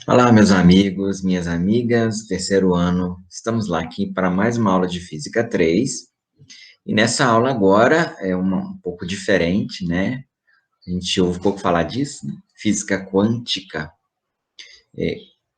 Olá, meus amigos, minhas amigas, terceiro ano, estamos lá aqui para mais uma aula de Física 3, e nessa aula agora é um pouco diferente, né? A gente ouve pouco falar disso, né? Física quântica.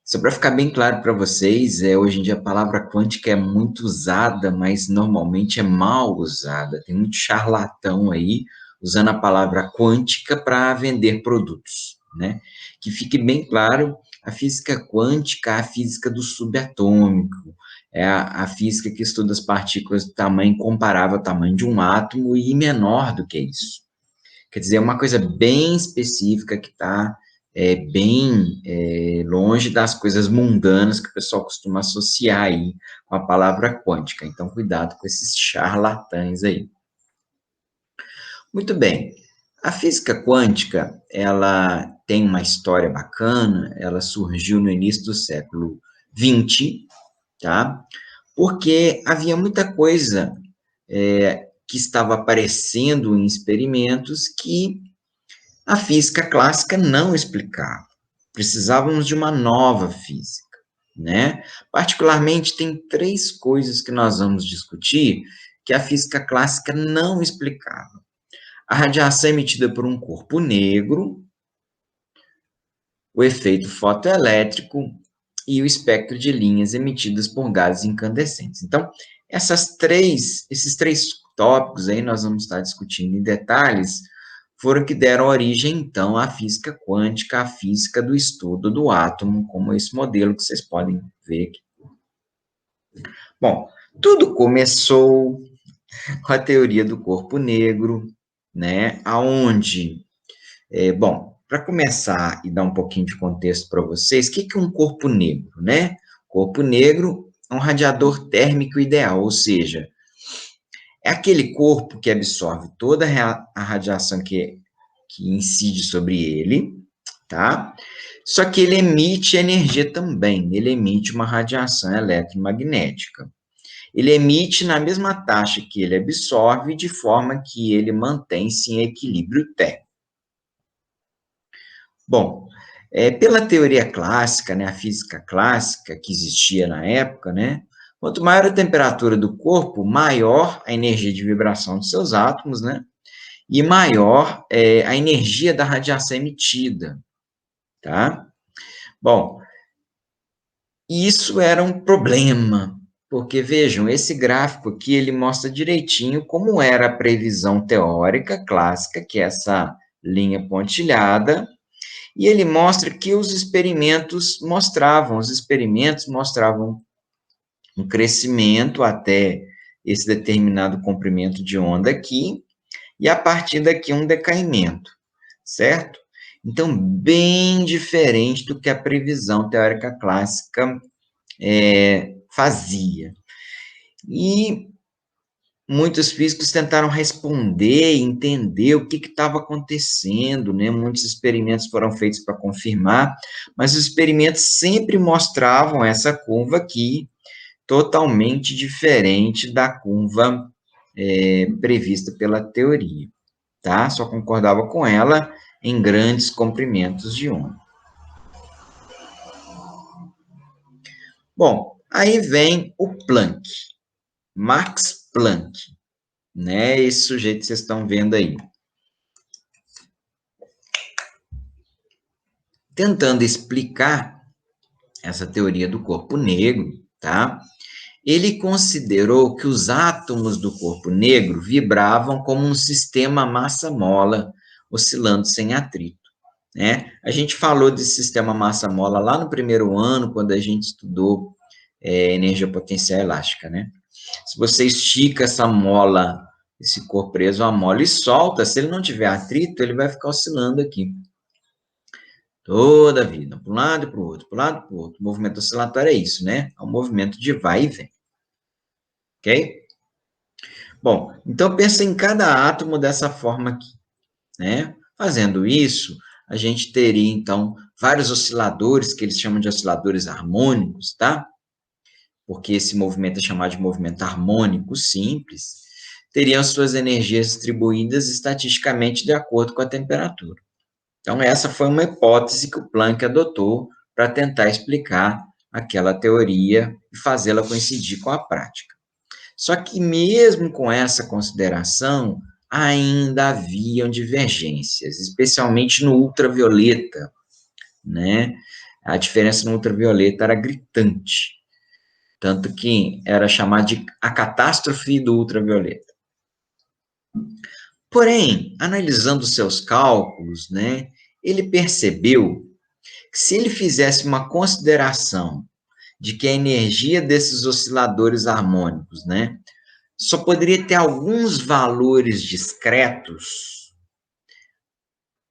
Só para ficar bem claro para vocês, hoje em dia a palavra quântica é muito usada, mas normalmente é mal usada. Tem muito charlatão aí usando a palavra quântica para vender produtos, né? Que fique bem claro, a física quântica é a física do subatômico, é a física que estuda as partículas do tamanho comparável ao tamanho de um átomo e menor do que isso. Quer dizer, é uma coisa bem específica que está bem longe das coisas mundanas que o pessoal costuma associar aí com a palavra quântica. Então, cuidado com esses charlatães aí. Muito bem. A física quântica, ela tem uma história bacana, ela surgiu no início do século XX, tá? Porque havia muita coisa que estava aparecendo em experimentos que a física clássica não explicava. Precisávamos de uma nova física, né? Particularmente, tem três coisas que nós vamos discutir que a física clássica não explicava. A radiação emitida por um corpo negro, o efeito fotoelétrico e o espectro de linhas emitidas por gases incandescentes. Então, esses três tópicos aí nós vamos estar discutindo em detalhes, foram que deram origem, então, à física quântica, à física do estudo do átomo, como esse modelo que vocês podem ver aqui. Bom, tudo começou com a teoria do corpo negro, né, aonde, bom, para começar e dar um pouquinho de contexto para vocês, o que é um corpo negro, né? Corpo negro é um radiador térmico ideal, ou seja, é aquele corpo que absorve toda a radiação que incide sobre ele, tá? Só que ele emite energia também, ele emite uma radiação eletromagnética. Ele emite na mesma taxa que ele absorve, de forma que ele mantém-se em equilíbrio térmico. Bom, pela teoria clássica, né, a física clássica que existia na época, né, quanto maior a temperatura do corpo, maior a energia de vibração dos seus átomos, né, e maior a energia da radiação emitida, tá? Bom, isso era um problema, porque vejam, esse gráfico aqui, ele mostra direitinho como era a previsão teórica clássica, que é essa linha pontilhada, e ele mostra que os experimentos mostravam um crescimento até esse determinado comprimento de onda aqui, e a partir daqui um decaimento, certo? Então, bem diferente do que a previsão teórica clássica fazia. E muitos físicos tentaram responder, entender o que estava acontecendo, né? Muitos experimentos foram feitos para confirmar, mas os experimentos sempre mostravam essa curva aqui, totalmente diferente da curva prevista pela teoria, tá? Só concordava com ela em grandes comprimentos de onda. Bom, aí vem o Planck, Max Planck, né? Esse sujeito que vocês estão vendo aí. Tentando explicar essa teoria do corpo negro, tá? Ele considerou que os átomos do corpo negro vibravam como um sistema massa-mola, oscilando sem atrito, né? A gente falou desse sistema massa-mola lá no primeiro ano, quando a gente estudou energia potencial elástica, né? Se você estica essa mola, esse corpo preso à mola e solta, se ele não tiver atrito, ele vai ficar oscilando aqui. Toda a vida, para um lado e para o outro, para um lado e para o outro. O movimento oscilatório é isso, né? É um movimento de vai e vem. Ok? Bom, então pensa em cada átomo dessa forma aqui, né? Fazendo isso, a gente teria, então, vários osciladores, que eles chamam de osciladores harmônicos, tá? Porque esse movimento é chamado de movimento harmônico simples, teriam suas energias distribuídas estatisticamente de acordo com a temperatura. Então, essa foi uma hipótese que o Planck adotou para tentar explicar aquela teoria e fazê-la coincidir com a prática. Só que mesmo com essa consideração, ainda haviam divergências, especialmente no ultravioleta, né? A diferença no ultravioleta era gritante, tanto que era chamada de a catástrofe do ultravioleta. Porém, analisando seus cálculos, né, ele percebeu que se ele fizesse uma consideração de que a energia desses osciladores harmônicos, né, só poderia ter alguns valores discretos,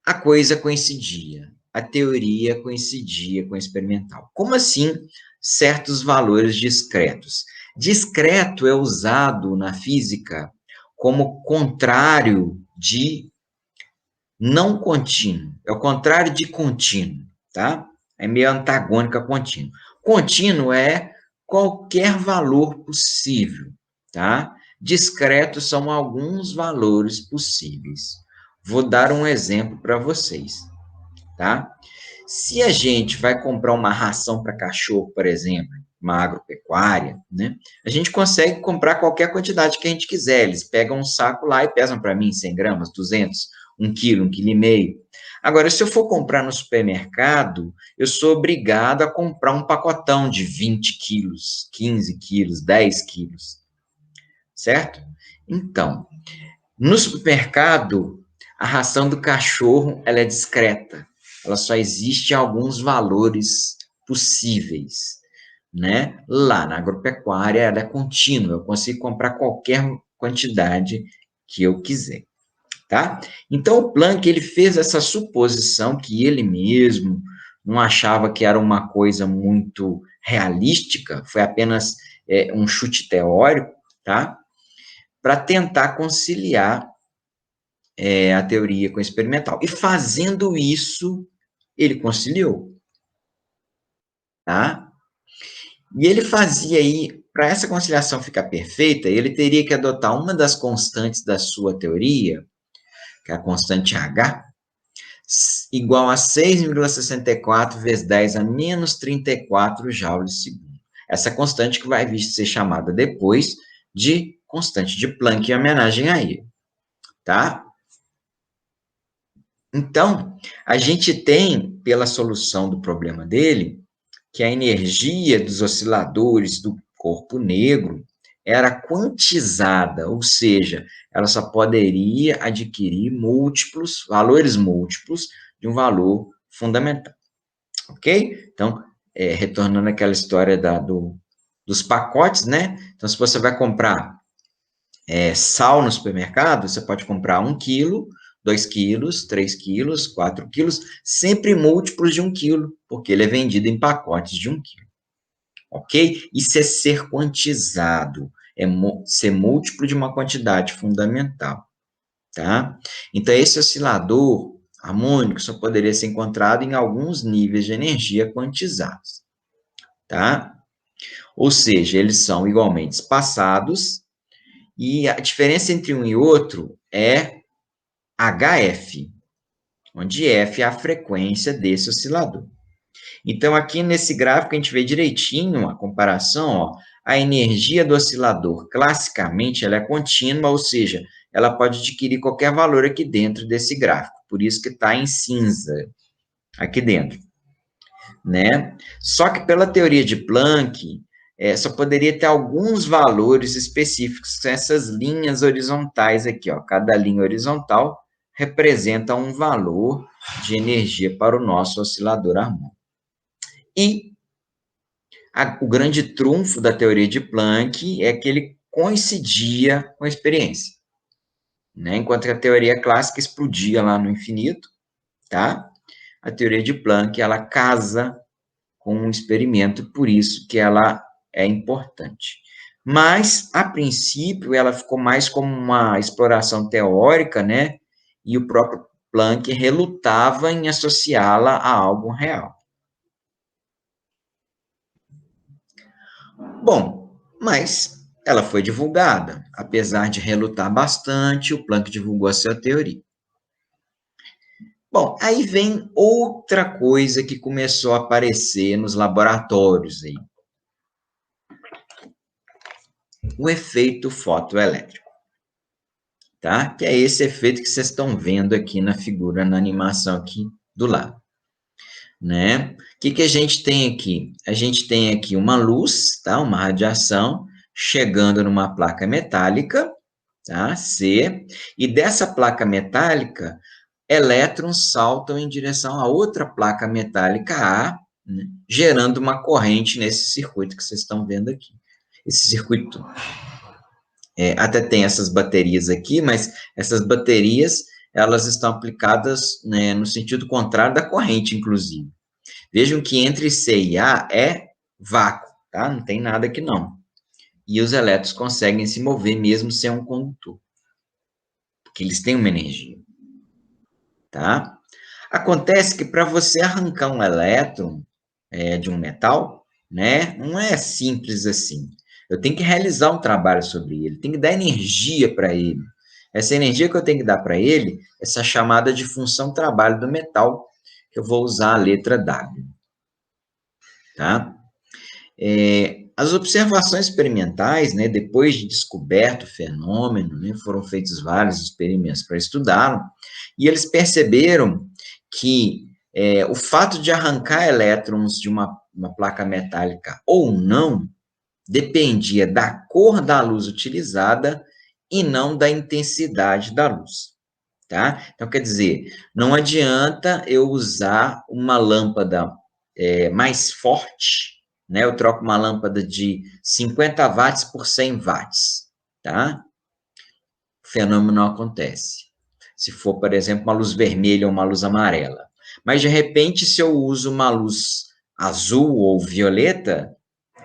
a coisa coincidia, a teoria coincidia com a experimental. Como assim certos valores discretos? Discreto é usado na física como contrário de não contínuo, é o contrário de contínuo, tá? É meio antagônico a contínuo. Contínuo é qualquer valor possível, tá? Discretos são alguns valores possíveis. Vou dar um exemplo para vocês, tá? Se a gente vai comprar uma ração para cachorro, por exemplo, uma agropecuária, né? A gente consegue comprar qualquer quantidade que a gente quiser. Eles pegam um saco lá e pesam para mim 100 gramas, 200, 1 quilo, 1,5 quilo. Agora, se eu for comprar no supermercado, eu sou obrigado a comprar um pacotão de 20 quilos, 15 quilos, 10 quilos, certo? Então, no supermercado, a ração do cachorro ela é discreta. Ela só existe em alguns valores possíveis, né? Lá na agropecuária ela é contínua, eu consigo comprar qualquer quantidade que eu quiser, tá? Então o Planck ele fez essa suposição que ele mesmo não achava que era uma coisa muito realística, foi apenas um chute teórico, tá? Para tentar conciliar a teoria com a experimental. E fazendo isso, ele conciliou, tá? E ele fazia aí, para essa conciliação ficar perfeita, ele teria que adotar uma das constantes da sua teoria, que é a constante H, igual a 6,64 vezes 10 a menos 34 joules segundo. Essa constante que vai vir ser chamada depois de constante de Planck, em homenagem a ele, tá? Então, a gente tem, pela solução do problema dele, que a energia dos osciladores do corpo negro era quantizada, ou seja, ela só poderia adquirir valores múltiplos de um valor fundamental, ok? Então, retornando àquela história dos pacotes, né? Então, se você vai comprar sal no supermercado, você pode comprar 1 quilo, 2 quilos, 3 quilos, 4 quilos, sempre múltiplos de 1 quilo, porque ele é vendido em pacotes de 1 quilo. Ok? Isso é ser quantizado, é ser múltiplo de uma quantidade fundamental. Tá? Então, esse oscilador harmônico só poderia ser encontrado em alguns níveis de energia quantizados. Tá? Ou seja, eles são igualmente espaçados, e a diferença entre um e outro é HF, onde F é a frequência desse oscilador. Então, aqui nesse gráfico, a gente vê direitinho a comparação, ó, a energia do oscilador, classicamente, ela é contínua, ou seja, ela pode adquirir qualquer valor aqui dentro desse gráfico, por isso que está em cinza aqui dentro, né? Só que pela teoria de Planck, só poderia ter alguns valores específicos, que são essas linhas horizontais aqui, ó, cada linha horizontal representa um valor de energia para o nosso oscilador harmônico. E o grande trunfo da teoria de Planck é que ele coincidia com a experiência, né? Enquanto que a teoria clássica explodia lá no infinito, tá? A teoria de Planck, ela casa com um experimento, por isso que ela é importante. Mas, a princípio, ela ficou mais como uma exploração teórica, né? E o próprio Planck relutava em associá-la a algo real. Bom, mas ela foi divulgada. Apesar de relutar bastante, o Planck divulgou a sua teoria. Bom, aí vem outra coisa que começou a aparecer nos laboratórios aí. O efeito fotoelétrico, tá? Que é esse efeito que vocês estão vendo aqui na figura, na animação aqui do lado, né? O que que a gente tem aqui? A gente tem aqui uma luz, tá? Uma radiação chegando numa placa metálica, tá? C, e dessa placa metálica, elétrons saltam em direção a outra placa metálica A, né? Gerando uma corrente nesse circuito que vocês estão vendo aqui. Esse circuito até tem essas baterias aqui, mas essas baterias, elas estão aplicadas, né, no sentido contrário da corrente, inclusive. Vejam que entre C e A é vácuo, tá? Não tem nada aqui não. E os elétrons conseguem se mover mesmo sem um condutor, porque eles têm uma energia, tá? Acontece que para você arrancar um elétron de um metal, né, não é simples assim. Eu tenho que realizar um trabalho sobre ele, tenho que dar energia para ele. Essa energia que eu tenho que dar para ele, essa chamada de função trabalho do metal, que eu vou usar a letra W, tá? As observações experimentais, né, depois de descoberto o fenômeno, né, foram feitos vários experimentos para estudá-lo, e eles perceberam que o fato de arrancar elétrons de uma placa metálica ou não dependia da cor da luz utilizada e não da intensidade da luz, tá? Então, quer dizer, não adianta eu usar uma lâmpada mais forte, né? Eu troco uma lâmpada de 50 watts por 100 watts, tá? O fenômeno não acontece. Se for, por exemplo, uma luz vermelha ou uma luz amarela. Mas, de repente, se eu uso uma luz azul ou violeta,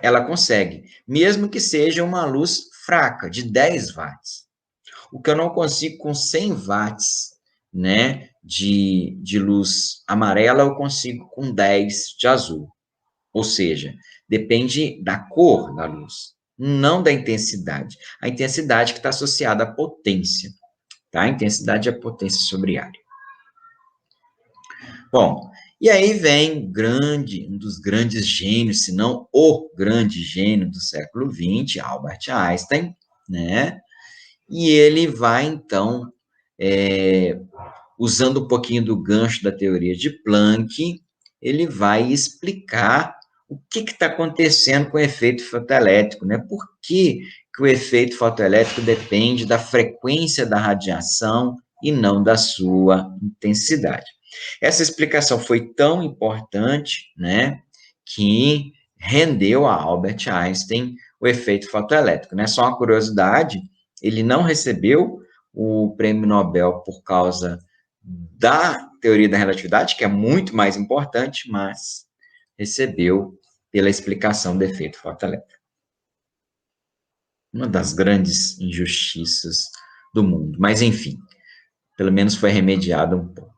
ela consegue, mesmo que seja uma luz fraca, de 10 watts. O que eu não consigo com 100 watts, né, de luz amarela, eu consigo com 10 de azul. Ou seja, depende da cor da luz, não da intensidade. A intensidade que está associada à potência, tá? A intensidade é a potência sobre área. Bom, e aí vem um dos grandes gênios, se não o grande gênio do século XX, Albert Einstein, né? E ele vai, então, usando um pouquinho do gancho da teoria de Planck, ele vai explicar o que está acontecendo com o efeito fotoelétrico, né? Por que o efeito fotoelétrico depende da frequência da radiação e não da sua intensidade. Essa explicação foi tão importante, né, que rendeu a Albert Einstein o efeito fotoelétrico, né? Só uma curiosidade, ele não recebeu o prêmio Nobel por causa da teoria da relatividade, que é muito mais importante, mas recebeu pela explicação do efeito fotoelétrico. Uma das grandes injustiças do mundo, mas enfim, pelo menos foi remediado um pouco.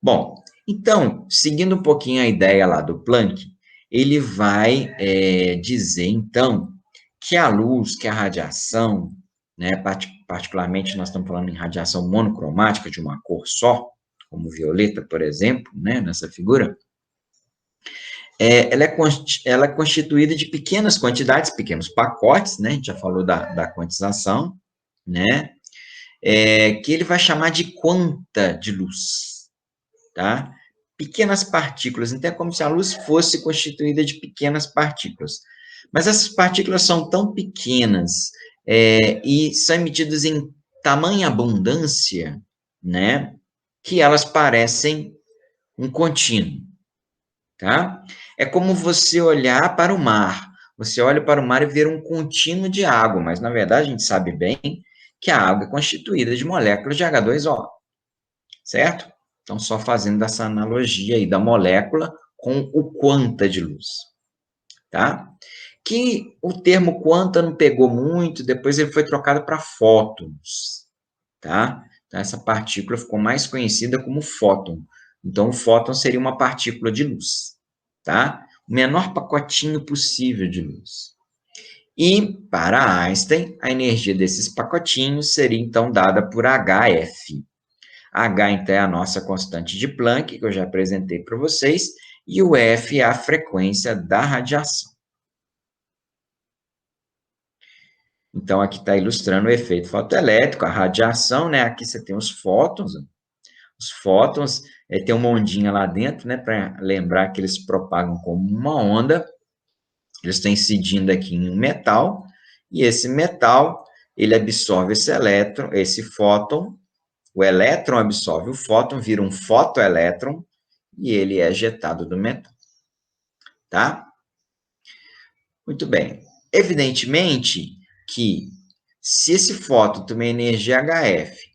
Bom, então, seguindo um pouquinho a ideia lá do Planck, ele vai dizer, então, que a luz, que a radiação, né, particularmente nós estamos falando em radiação monocromática de uma cor só, como violeta, por exemplo, né, nessa figura, ela é constituída de pequenas quantidades, pequenos pacotes, né, a gente já falou da quantização, né, que ele vai chamar de quanta de luz, tá? Pequenas partículas, então é como se a luz fosse constituída de pequenas partículas. Mas essas partículas são tão pequenas e são emitidas em tamanha abundância, né, que elas parecem um contínuo, tá? É como você olhar para o mar. Você olha para o mar e vê um contínuo de água, mas na verdade a gente sabe bem que a água é constituída de moléculas de H2O, certo? Então, só fazendo essa analogia aí da molécula com o quanta de luz, tá? Que o termo quanta não pegou muito, depois ele foi trocado para fótons, tá? Então, essa partícula ficou mais conhecida como fóton. Então, o fóton seria uma partícula de luz, tá? O menor pacotinho possível de luz. E, para Einstein, a energia desses pacotinhos seria, então, dada por HF. H, então, é a nossa constante de Planck, que eu já apresentei para vocês, e o F é a frequência da radiação. Então, aqui está ilustrando o efeito fotoelétrico, a radiação, né? Aqui você tem os fótons. Os fótons, tem uma ondinha lá dentro, né? Para lembrar que eles se propagam como uma onda. Eles estão incidindo aqui em um metal, e esse metal, ele absorve esse elétron, esse fóton, o elétron absorve o fóton, vira um fotoelétron, e ele é ejetado do metal. Tá? Muito bem. Evidentemente que, se esse fóton tem uma energia HF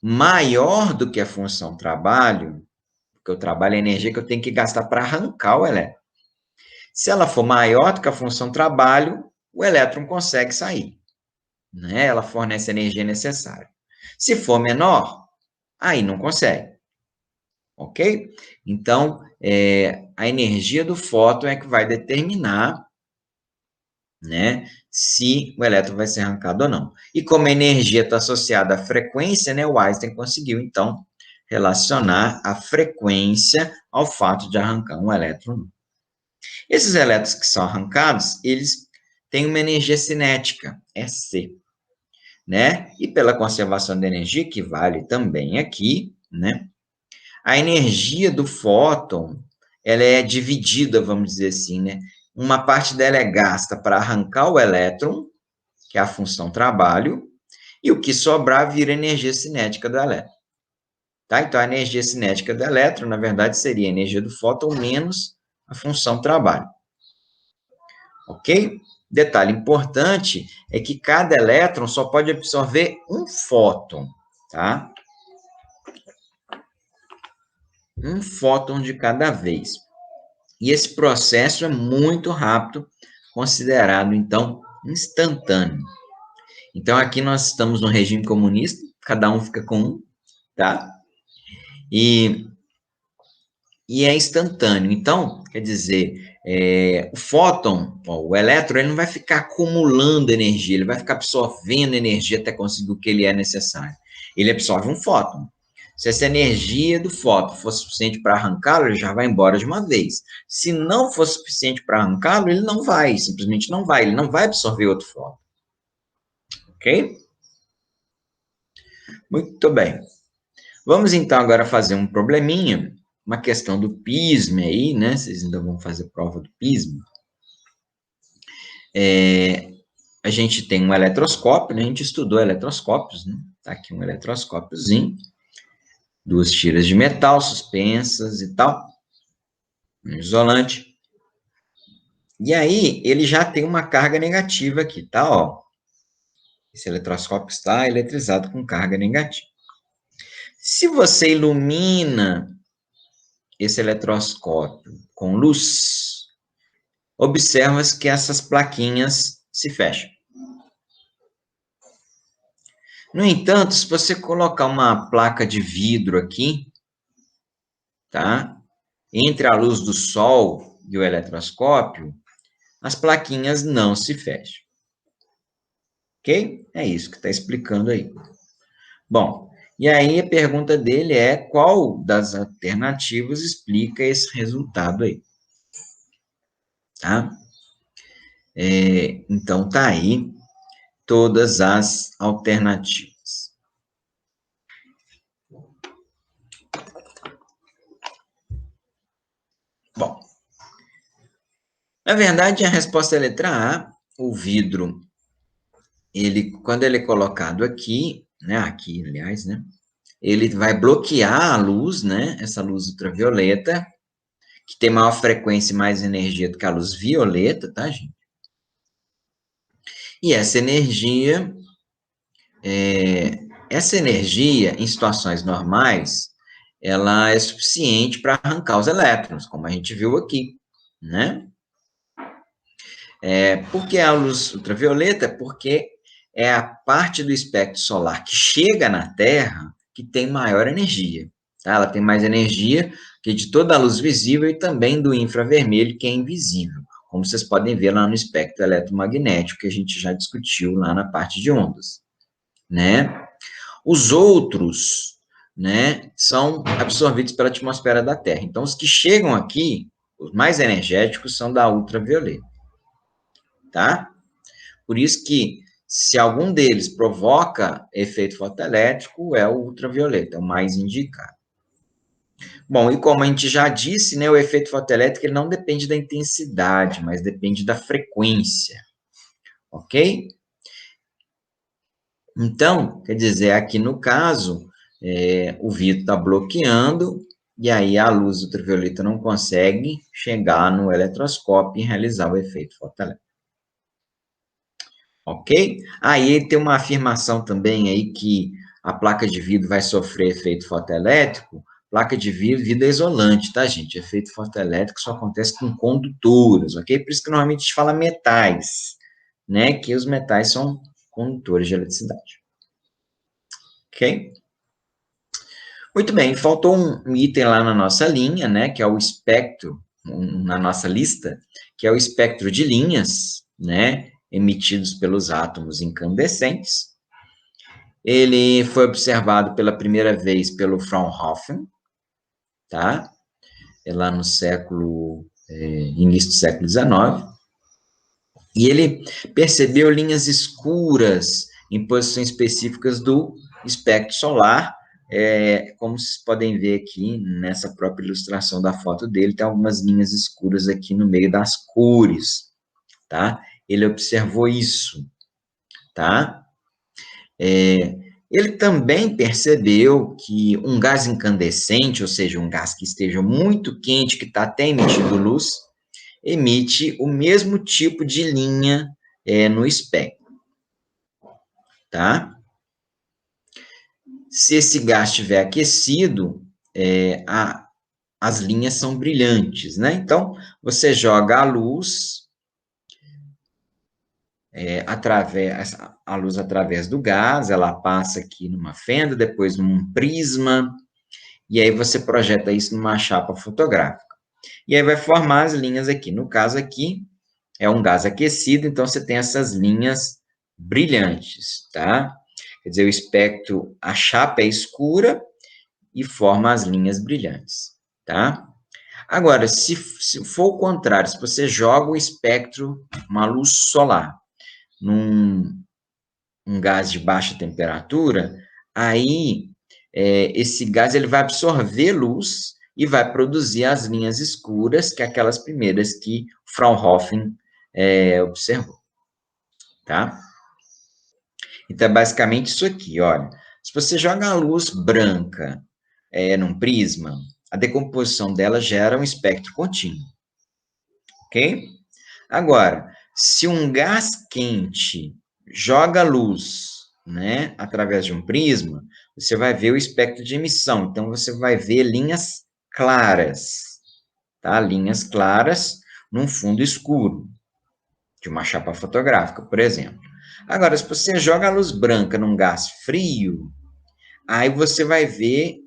maior do que a função trabalho, porque o trabalho é a energia que eu tenho que gastar para arrancar o elétron. Se ela for maior do que a função trabalho, o elétron consegue sair, né? Ela fornece a energia necessária. Se for menor, aí não consegue, ok? Então, a energia do fóton é que vai determinar, né, se o elétron vai ser arrancado ou não. E como a energia está associada à frequência, né, o Einstein conseguiu, então, relacionar a frequência ao fato de arrancar um elétron. Esses elétrons que são arrancados, eles têm uma energia cinética, EC, né? E pela conservação da energia, que vale também aqui, né? A energia do fóton, ela é dividida, vamos dizer assim, né? Uma parte dela é gasta para arrancar o elétron, que é a função trabalho, e o que sobrar vira energia cinética do elétron. Tá? Então, a energia cinética do elétron, na verdade, seria a energia do fóton menos a função trabalho. Ok? Detalhe importante é que cada elétron só pode absorver um fóton, tá? Um fóton de cada vez. E esse processo é muito rápido, considerado, então, instantâneo. Então, aqui nós estamos no regime comunista, cada um fica com um, tá? E é instantâneo. Então, quer dizer, o fóton, o elétron, ele não vai ficar acumulando energia, ele vai ficar absorvendo energia até conseguir o que ele é necessário. Ele absorve um fóton. Se essa energia do fóton for suficiente para arrancá-lo, ele já vai embora de uma vez. Se não for suficiente para arrancá-lo, ele não vai, simplesmente não vai, ele não vai absorver outro fóton. Ok? Muito bem. Vamos então agora fazer um probleminha, uma questão do PISM aí, né? Vocês ainda vão fazer prova do PISM. A gente tem um eletroscópio, né? A gente estudou eletroscópios, né? Tá aqui um eletroscópiozinho, duas tiras de metal suspensas e tal, um isolante. E aí, ele já tem uma carga negativa aqui, tá? Ó, esse eletroscópio está eletrizado com carga negativa. Se você ilumina esse eletroscópio com luz, observa que essas plaquinhas se fecham. No entanto, se você colocar uma placa de vidro aqui, tá? Entre a luz do sol e o eletroscópio, as plaquinhas não se fecham. Ok? É isso que está explicando aí. Bom, e aí a pergunta dele é qual das alternativas explica esse resultado aí? Tá? Então, tá aí todas as alternativas. Bom, na verdade, a resposta é a letra A. O vidro, quando ele é colocado aqui, né, aqui, aliás, né, ele vai bloquear a luz, né, essa luz ultravioleta, que tem maior frequência e mais energia do que a luz violeta, tá, gente? E essa energia, em situações normais, ela é suficiente para arrancar os elétrons, como a gente viu aqui, né? Por que a luz ultravioleta? Porque é a parte do espectro solar que chega na Terra que tem maior energia. Tá? Ela tem mais energia que de toda a luz visível e também do infravermelho, que é invisível, como vocês podem ver lá no espectro eletromagnético, que a gente já discutiu lá na parte de ondas. Né? Os outros, né, são absorvidos pela atmosfera da Terra. Então, os que chegam aqui, os mais energéticos, são da ultravioleta, tá? Por isso que, se algum deles provoca efeito fotoelétrico, é o ultravioleta, é o mais indicado. Bom, e como a gente já disse, né, o efeito fotoelétrico ele não depende da intensidade, mas depende da frequência, ok? Então, quer dizer, aqui no caso, o vidro está bloqueando, e aí a luz ultravioleta não consegue chegar no eletroscópio e realizar o efeito fotoelétrico. Ok? Aí tem uma afirmação também aí que a placa de vidro vai sofrer efeito fotoelétrico. Placa de vidro é isolante, tá, gente? Efeito fotoelétrico só acontece com condutores, ok? Por isso que normalmente a gente fala metais, né? Que os metais são condutores de eletricidade. Ok? Muito bem, faltou um item lá na nossa linha, né? Que é o espectro, na nossa lista, que é o espectro de linhas, né? Emitidos pelos átomos incandescentes. Ele foi observado pela primeira vez pelo Fraunhofer, tá? É lá no início do século XIX, e ele percebeu linhas escuras em posições específicas do espectro solar, como vocês podem ver aqui nessa própria ilustração da foto dele, tem algumas linhas escuras aqui no meio das cores, tá? Ele observou isso, tá? Ele também percebeu que um gás incandescente, ou seja, um gás que esteja muito quente, que está até emitindo luz, emite o mesmo tipo de linha no espectro, tá? Se esse gás estiver aquecido, as linhas são brilhantes, né? Então, você joga a luz a luz através do gás, ela passa aqui numa fenda, depois num prisma, e aí você projeta isso numa chapa fotográfica. E aí vai formar as linhas aqui. No caso aqui, é um gás aquecido, então você tem essas linhas brilhantes, tá? Quer dizer, o espectro, a chapa é escura e forma as linhas brilhantes, tá? Agora, se for o contrário, se você joga o espectro, uma luz solar, num gás de baixa temperatura, aí esse gás ele vai absorver luz e vai produzir as linhas escuras, que é aquelas primeiras que Fraunhofer observou, tá? Então, é basicamente isso aqui, olha. Se você joga a luz branca num prisma, a decomposição dela gera um espectro contínuo, ok? Agora, se um gás quente joga luz, né, através de um prisma, você vai ver o espectro de emissão. Então, você vai ver linhas claras, tá? Linhas claras num fundo escuro, de uma chapa fotográfica, por exemplo. Agora, se você joga a luz branca num gás frio, aí você vai ver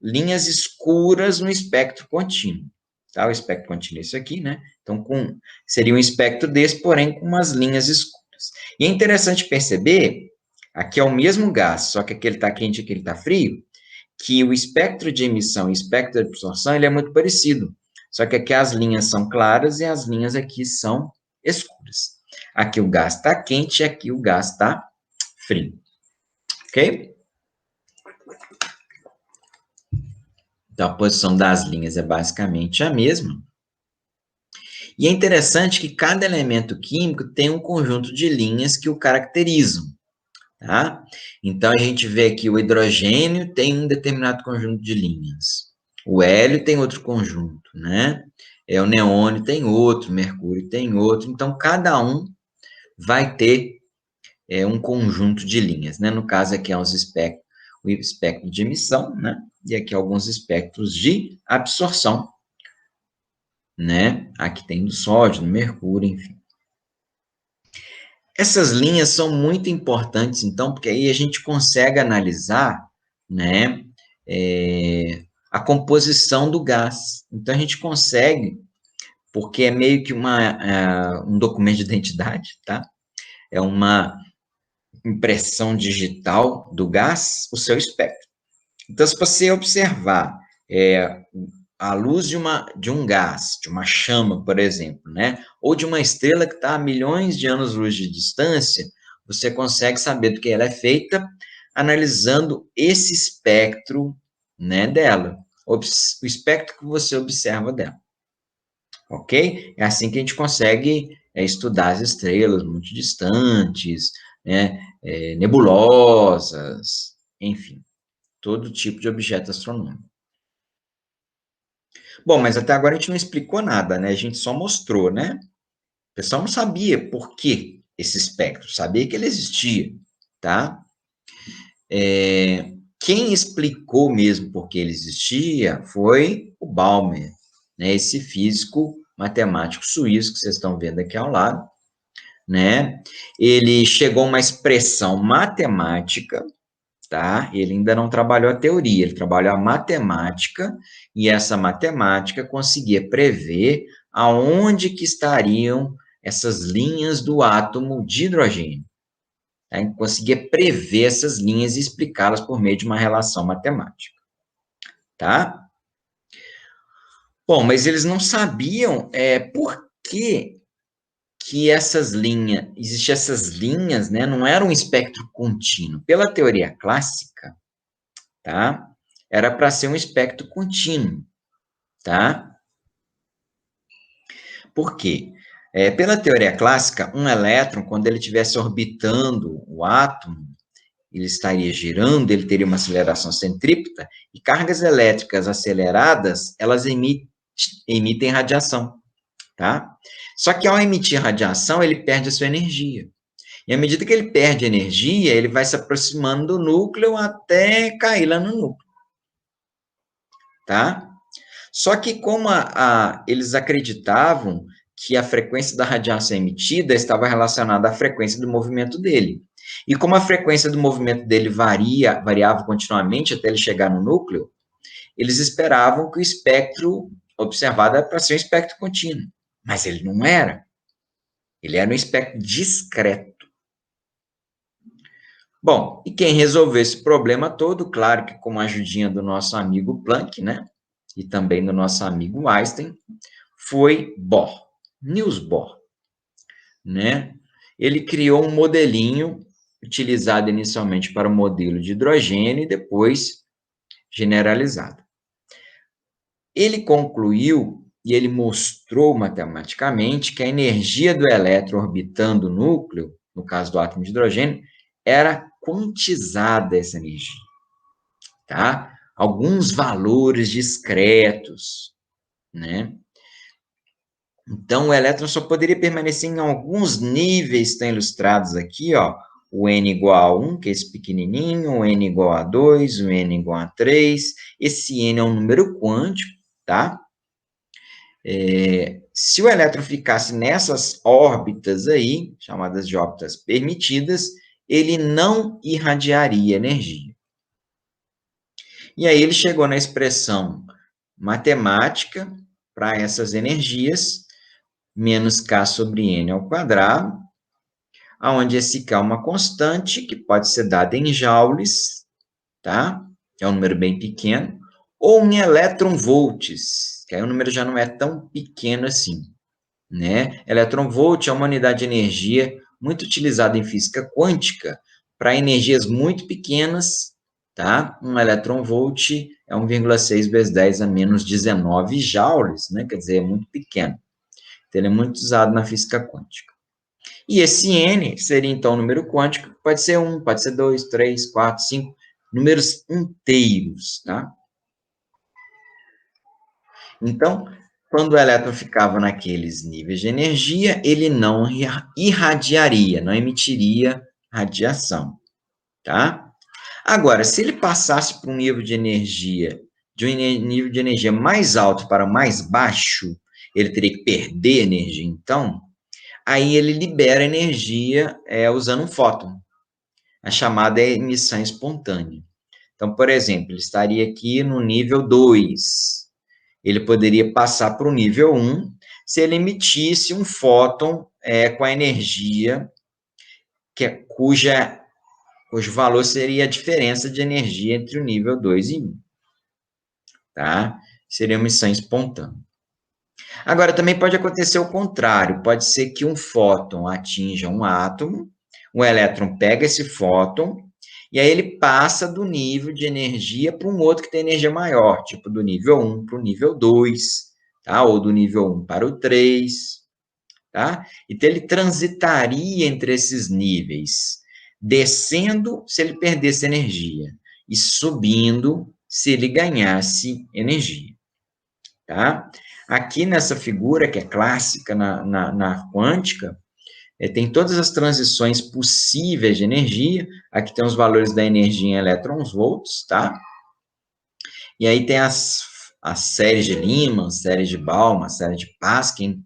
linhas escuras no espectro contínuo. Tá? O espectro contínuo é isso aqui, né? Então, seria um espectro desse, porém com umas linhas escuras. E é interessante perceber, aqui é o mesmo gás, só que aquele está quente e aquele está frio, que o espectro de emissão e o espectro de absorção ele é muito parecido. Só que aqui as linhas são claras e as linhas aqui são escuras. Aqui o gás está quente e aqui o gás está frio. Ok? Então, a posição das linhas é basicamente a mesma. E é interessante que cada elemento químico tem um conjunto de linhas que o caracterizam, tá? Então, a gente vê que o hidrogênio tem um determinado conjunto de linhas. O hélio tem outro conjunto, né? O neônio tem outro, o mercúrio tem outro. Então, cada um vai ter um conjunto de linhas, né? No caso, aqui é o espectro de emissão, né? E aqui alguns espectros de absorção, né? Aqui tem do sódio, do mercúrio, enfim. Essas linhas são muito importantes, então, porque aí a gente consegue analisar, né, a composição do gás. Então, a gente consegue, porque é meio que um documento de identidade, tá? É uma impressão digital do gás, o seu espectro. Então, se você observar a luz de um gás, de uma chama, por exemplo, né? Ou de uma estrela que está a milhões de anos-luz de distância, você consegue saber do que ela é feita analisando esse espectro, né, dela, o espectro que você observa dela, ok? É assim que a gente consegue estudar as estrelas muito distantes, né, nebulosas, enfim, todo tipo de objeto astronômico. Bom, mas até agora a gente não explicou nada, né? A gente só mostrou, né? O pessoal não sabia por que esse espectro, sabia que ele existia, tá? Quem explicou mesmo por que ele existia foi o Balmer, né? Esse físico matemático suíço que vocês estão vendo aqui ao lado, né? Ele chegou a uma expressão matemática, tá? Ele ainda não trabalhou a teoria, ele trabalhou a matemática, e essa matemática conseguia prever aonde que estariam essas linhas do átomo de hidrogênio. Tá? Conseguia prever essas linhas e explicá-las por meio de uma relação matemática, tá? Bom, mas eles não sabiam por que essas linhas, existiam essas linhas, né? Não era um espectro contínuo. Pela teoria clássica, tá? Era para ser um espectro contínuo, tá? Por quê? Pela teoria clássica, um elétron, quando ele estivesse orbitando o átomo, ele estaria girando, ele teria uma aceleração centrípeta, e cargas elétricas aceleradas, elas emitem radiação, tá? Só que ao emitir radiação, ele perde a sua energia. E à medida que ele perde energia, ele vai se aproximando do núcleo até cair lá no núcleo, tá? Só que como eles acreditavam que a frequência da radiação emitida estava relacionada à frequência do movimento dele. E como a frequência do movimento dele variava continuamente até ele chegar no núcleo, eles esperavam que o espectro observado era para ser um espectro contínuo. Mas ele não era. Ele era um espectro discreto. Bom, e quem resolveu esse problema todo, claro que com a ajudinha do nosso amigo Planck, né? E também do nosso amigo Einstein, foi Bohr, Niels Bohr, né? Ele criou um modelinho utilizado inicialmente para o modelo de hidrogênio e depois generalizado. Ele concluiu e ele mostrou matematicamente que a energia do elétron orbitando o núcleo, no caso do átomo de hidrogênio, era quantizada essa energia, tá? Alguns valores discretos, né? Então, o elétron só poderia permanecer em alguns níveis, estão ilustrados aqui, ó, o n igual a 1, que é esse pequenininho, o n igual a 2, o n igual a 3, esse n é um número quântico, tá? Se o elétron ficasse nessas órbitas aí, chamadas de órbitas permitidas, ele não irradiaria energia. E aí ele chegou na expressão matemática para essas energias, menos K sobre N ao quadrado, onde esse K é uma constante que pode ser dada em joules, tá? É um número bem pequeno, ou em elétron-volts, que aí o número já não é tão pequeno assim, né? Elétron-volt é uma unidade de energia muito utilizada em física quântica para energias muito pequenas, tá? Um elétron-volt é 1,6 vezes 10 a menos 19 joules, né? Quer dizer, é muito pequeno. Então, ele é muito usado na física quântica. E esse n seria, então, um número quântico, pode ser 1, pode ser 2, 3, 4, 5, números inteiros, tá? Então, quando o elétron ficava naqueles níveis de energia, ele não irradiaria, não emitiria radiação, tá? Agora, se ele passasse para um nível de energia, de um nível de energia mais alto para mais baixo, ele teria que perder energia, então, aí ele libera energia usando um fóton, a chamada emissão espontânea. Então, por exemplo, ele estaria aqui no nível 2. Ele poderia passar para o nível 1 se ele emitisse um fóton com a energia cuja cujo valor seria a diferença de energia entre o nível 2 e 1. Tá? Seria uma emissão espontânea. Agora, também pode acontecer o contrário. Pode ser que um fóton atinja um átomo, o elétron pega esse fóton, e aí ele passa do nível de energia para um outro que tem energia maior, tipo do nível 1 para o nível 2, tá? Ou do nível 1 para o 3, tá? Então, ele transitaria entre esses níveis, descendo se ele perdesse energia, e subindo se ele ganhasse energia, tá? Aqui nessa figura, que é clássica na quântica, tem todas as transições possíveis de energia. Aqui tem os valores da energia em elétrons volts, tá? E aí tem as séries de Lyman, séries de Bauman, série de Paskin,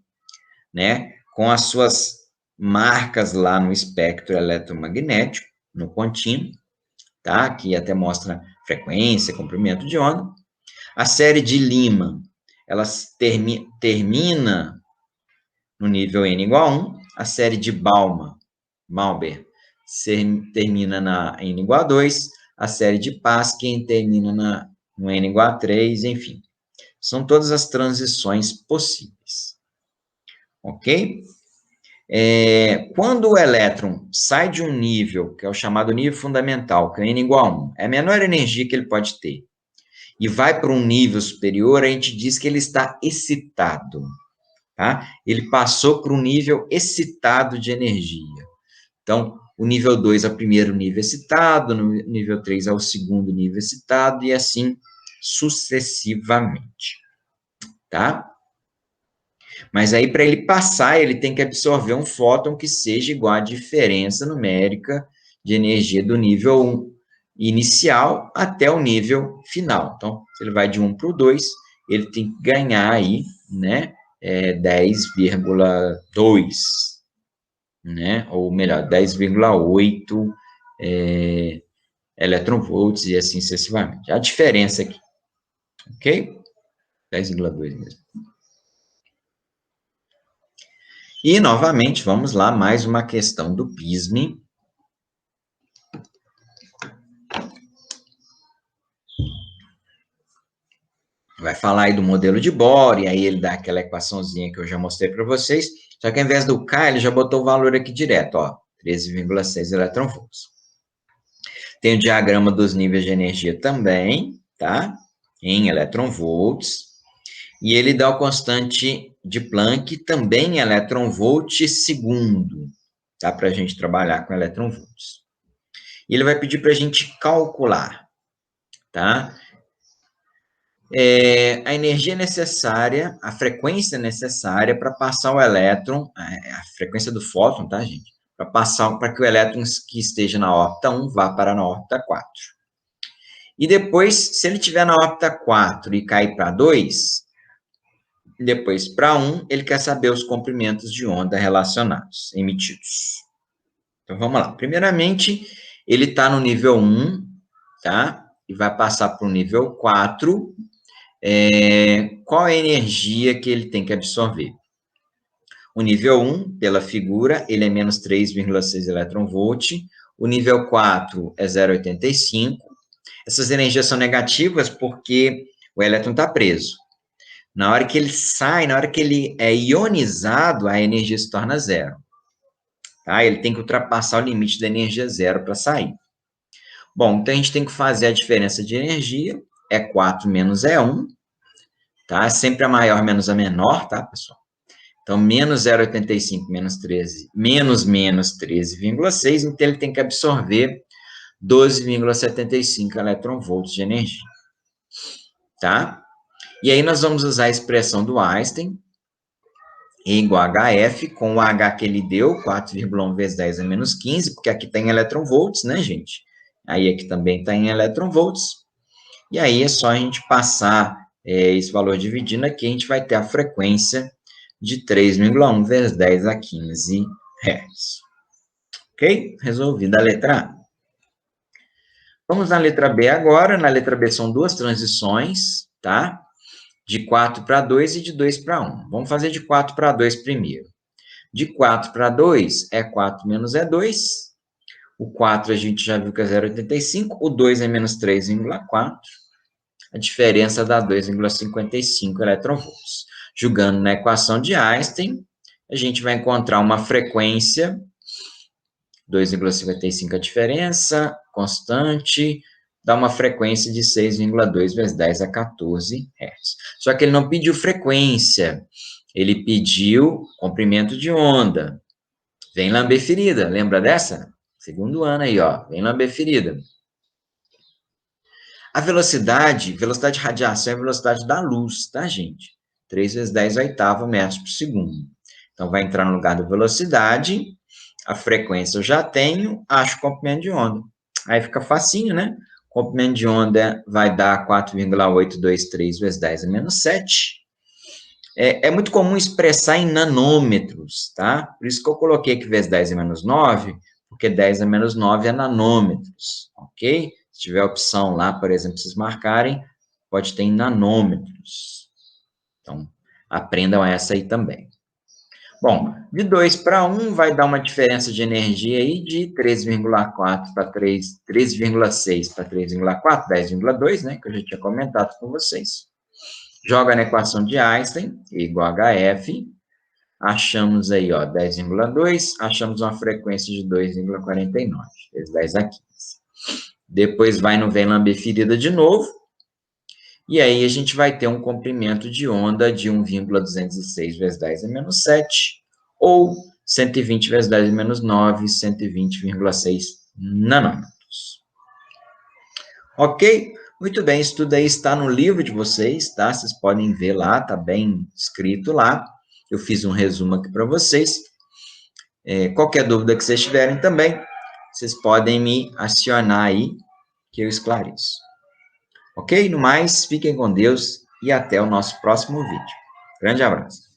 né? Com as suas marcas lá no espectro eletromagnético, no contínuo, tá? Aqui até mostra frequência, comprimento de onda. A série de Lyman, ela termina no nível n igual a 1, a série de Balmer termina na n igual a 2, a série de Paskin termina no n igual a 3, enfim. São todas as transições possíveis. Ok? Quando o elétron sai de um nível, que é o chamado nível fundamental, que é n igual a 1, é a menor energia que ele pode ter, e vai para um nível superior, a gente diz que ele está excitado. Tá? Ele passou para um nível excitado de energia. Então, o nível 2 é o primeiro nível excitado, no nível 3 é o segundo nível excitado, e assim sucessivamente. Tá? Mas aí, para ele passar, ele tem que absorver um fóton que seja igual à diferença numérica de energia do nível 1 inicial até o nível final. Então, se ele vai de 1 para o 2, ele tem que ganhar aí, né, 10,2, né, ou melhor, 10,8 eletronvolts e assim sucessivamente. A diferença aqui, ok? 10,2 mesmo. E, novamente, vamos lá, mais uma questão do PISME. Vai falar aí do modelo de Bohr, e aí ele dá aquela equaçãozinha que eu já mostrei para vocês, só que ao invés do K, ele já botou o valor aqui direto, ó, 13,6 eletronvolts. Tem o diagrama dos níveis de energia também, tá? Em eletronvolts. E ele dá o constante de Planck também em eletronvolt segundo, tá? Para a gente trabalhar com eletronvolts. E ele vai pedir para a gente calcular, tá? A energia necessária, a frequência necessária para passar o elétron, a frequência do fóton, tá, gente? Para que o elétron que esteja na órbita 1 vá para na órbita 4. E depois, se ele estiver na órbita 4 e cair para 2, depois para 1, ele quer saber os comprimentos de onda relacionados, emitidos. Então, vamos lá. Primeiramente, ele está no nível 1, tá? E vai passar para o nível 4. Qual é a energia que ele tem que absorver? O nível 1, pela figura, ele é menos 3,6 eletronvolt. O nível 4 é 0,85. Essas energias são negativas porque o elétron está preso. Na hora que ele sai, na hora que ele é ionizado, a energia se torna zero. Tá? Ele tem que ultrapassar o limite da energia zero para sair. Bom, então a gente tem que fazer a diferença de energia. E4 menos E1. Tá? Sempre a maior menos a menor, tá, pessoal? Então, menos 0,85 menos 13, menos 13,6, então ele tem que absorver 12,75 eletronvolts de energia. Tá? E aí nós vamos usar a expressão do Einstein, E igual a HF, com o H que ele deu, 4,1 vezes 10 a menos 15, porque aqui tem eletronvolts, né, gente? Aí aqui também está em eletronvolts. E aí é só a gente passar esse valor dividindo aqui, a gente vai ter a frequência de 3,1 vezes 10 a 15 Hz. Ok? Resolvida a letra A. Vamos na letra B agora. Na letra B são duas transições, tá? De 4 para 2 e de 2 para 1. Vamos fazer de 4 para 2 primeiro. De 4 para 2 é 4 menos E2. O 4 a gente já viu que é 0,85. O 2 é menos 3,4. A diferença dá 2,55 eletronvolts. Jogando na equação de Einstein, a gente vai encontrar uma frequência, 2,55 a diferença, constante, dá uma frequência de 6,2 vezes 10 a 14 Hz. Só que ele não pediu frequência, ele pediu comprimento de onda. Vem lamber ferida, lembra dessa? Segundo ano aí, ó, vem lamber ferida. A velocidade de radiação é a velocidade da luz, tá, gente? 3 vezes 10 oitava metros por segundo. Então, vai entrar no lugar da velocidade, a frequência eu já tenho, acho o comprimento de onda. Aí fica facinho, né? O comprimento de onda vai dar 4,823 vezes 10 a menos 7. É muito comum expressar em nanômetros, tá? Por isso que eu coloquei aqui vezes 10 a menos 9, porque 10 a menos 9 é nanômetros, ok? Se tiver opção lá, por exemplo, vocês marcarem, pode ter em nanômetros. Então, aprendam essa aí também. Bom, de 2 para 1 vai dar uma diferença de energia aí de 3,4 para 3,6 para 3,4, 10,2, né? Que eu já tinha comentado com vocês. Joga na equação de Einstein, E igual a HF, achamos aí, ó, 10,2, achamos uma frequência de 2,49, vezes 10 a 15. Depois vai no vem lamber ferida de novo, e aí a gente vai ter um comprimento de onda de 1,206 vezes 10 a menos 7, ou 120 vezes 10 a menos 9, 120,6 nanômetros. Ok? Muito bem, isso tudo aí está no livro de vocês, tá? Vocês podem ver lá, tá bem escrito lá. Eu fiz um resumo aqui para vocês. Qualquer dúvida que vocês tiverem também, vocês podem me acionar aí, que eu esclareço. Ok? No mais, fiquem com Deus e até o nosso próximo vídeo. Grande abraço.